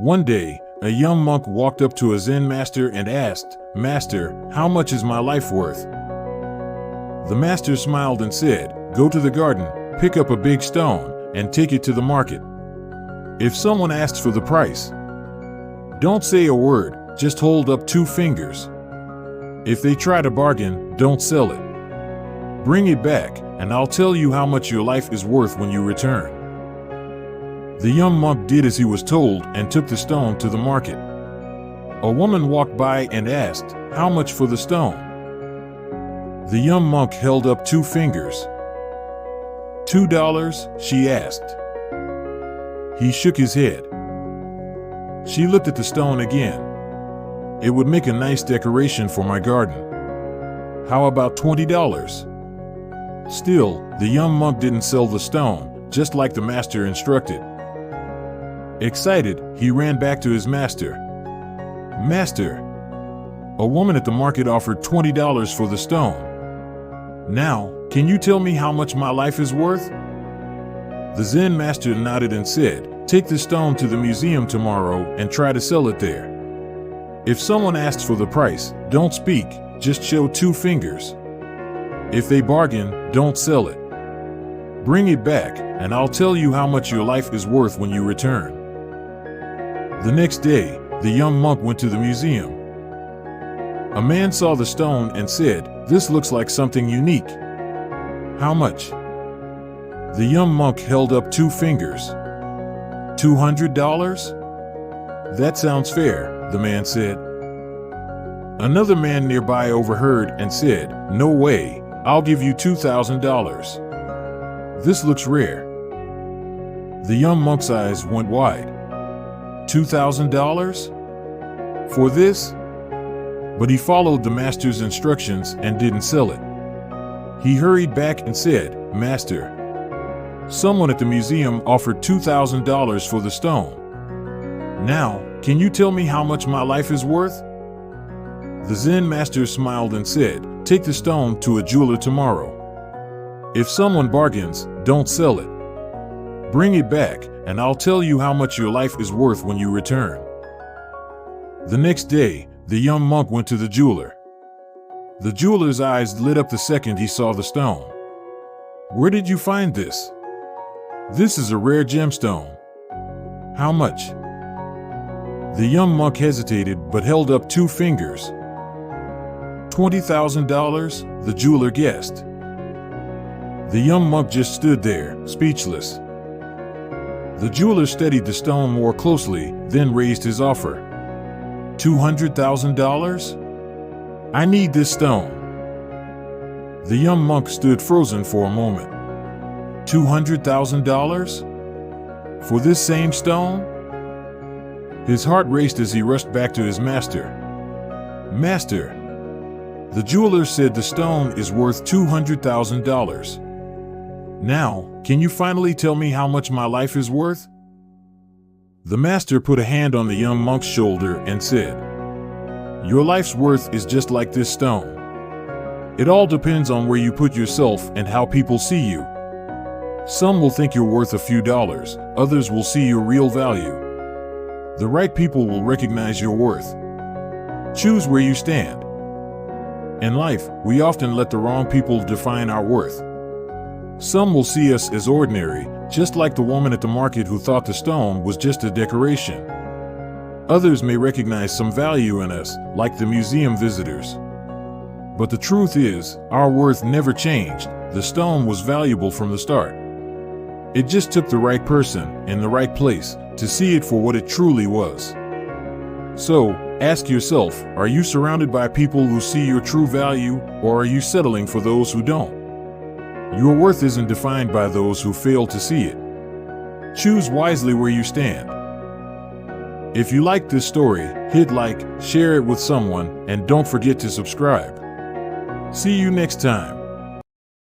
One day, a young monk walked up to a Zen master and asked, "Master, how much is my life worth?" The master smiled and said, "Go to the garden, pick up a big stone, and take it to the market. If someone asks for the price, don't say a word, just hold up 2 fingers. If they try to bargain, don't sell it. Bring it back, and I'll tell you how much your life is worth when you return." The young monk did as he was told and took the stone to the market. A woman walked by and asked, "How much for the stone?" The young monk held up 2 fingers. $2, she asked. He shook his head. She looked at the stone again. "It would make a nice decoration for my garden. How about $20? Still, the young monk didn't sell the stone, just like the master instructed. Excited, he ran back to his master. "Master, a woman at the market offered $20 for the stone. Now, can you tell me how much my life is worth?" The Zen master nodded and said, "Take the stone to the museum tomorrow and try to sell it there. If someone asks for the price, don't speak, just show 2 fingers. If they bargain, don't sell it. Bring it back, and I'll tell you how much your life is worth when you return." The next day, the young monk went to the museum. A man saw the stone and said, "This looks like something unique. How much?" The young monk held up 2 fingers. $200? That sounds fair, the man said. Another man nearby overheard and said, "No way, I'll give you $2,000. This looks rare." The young monk's eyes went wide. $2,000? For this? But he followed the master's instructions and didn't sell it. He hurried back and said, "Master, someone at the museum offered $2,000 for the stone. Now, can you tell me how much my life is worth?" The Zen master smiled and said, "Take the stone to a jeweler tomorrow. If someone bargains, don't sell it. Bring it back, and I'll tell you how much your life is worth when you return." The next day, the young monk went to the jeweler. The jeweler's eyes lit up the second he saw the stone. "Where did you find this?" "This is a rare gemstone." "How much?" The young monk hesitated but held up 2 fingers. $20,000, the jeweler guessed. The young monk just stood there, speechless. The jeweler studied the stone more closely, then raised his offer. $200,000? I need this stone. The young monk stood frozen for a moment. $200,000? For this same stone? His heart raced as he rushed back to his master. "Master, the jeweler said the stone is worth $200,000. Now, can you finally tell me how much my life is worth?" The master put a hand on the young monk's shoulder and said, "Your life's worth is just like this stone. It all depends on where you put yourself and how people see you. Some will think you're worth a few dollars, others will see your real value. The right people will recognize your worth. Choose where you stand. In life, we often let the wrong people define our worth. Some will see us as ordinary, just like the woman at the market who thought the stone was just a decoration. Others may recognize some value in us, like the museum visitors. But the truth is, our worth never changed. The stone was valuable from the start. It just took the right person, in the right place, to see it for what it truly was. So, ask yourself, are you surrounded by people who see your true value, or are you settling for those who don't? Your worth isn't defined by those who fail to see it. Choose wisely where you stand. If you like this story, hit like, share it with someone, and don't forget to subscribe. See you next time.